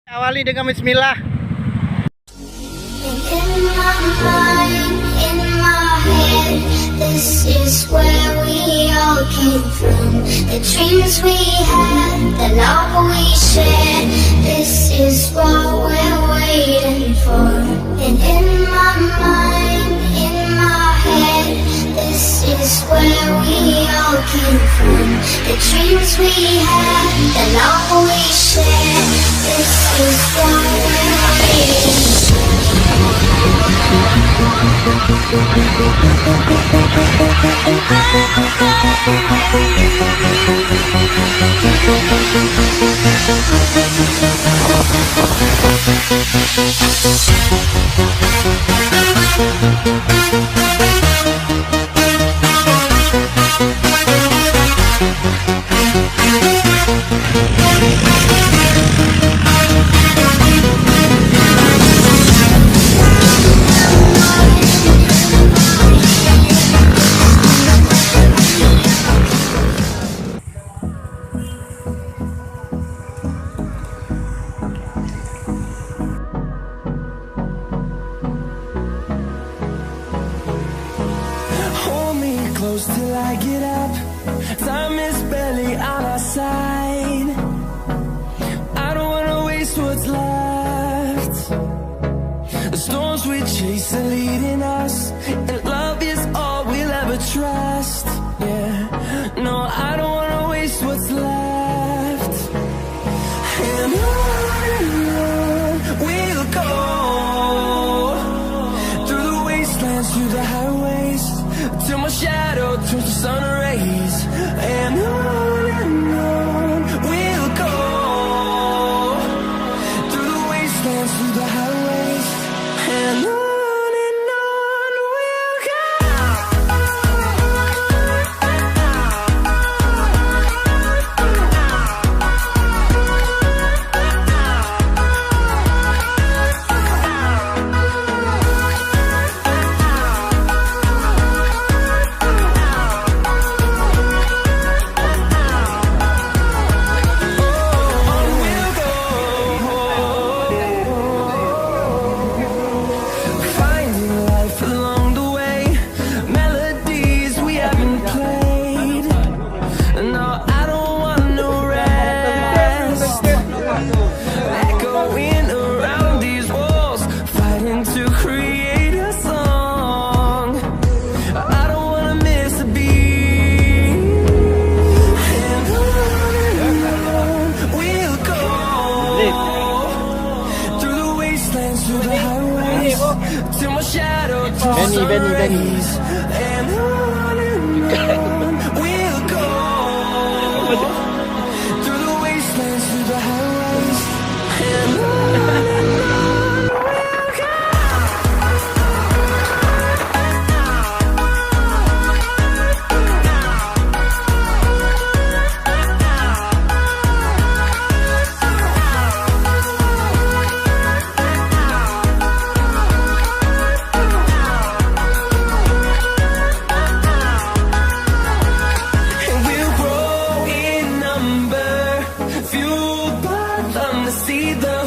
Awali dengan bismillah. In my mind, in my head, this is where we all came from. The dreams we had, the love we shared, this is what we're waiting for. And in my mind, in my head, this is where we all came from. The dreams we had, the love we shared, this is what we're waiting for. Close till I get up. Time is barely on our side. I don't wanna waste what's left. The storms we chase are leading us, and love is all we'll ever trust. Yeah, no, I don't wanna waste what's left. And on we'll go, through the wastelands, through the highways, till my shadow turns to sun rays. And on we'll go, through the wastelands, through the highways. And on we'll go. Till my shadow turns to sun rays. And on we'll go, through the wastelands, through the highways. And on we'll go. See the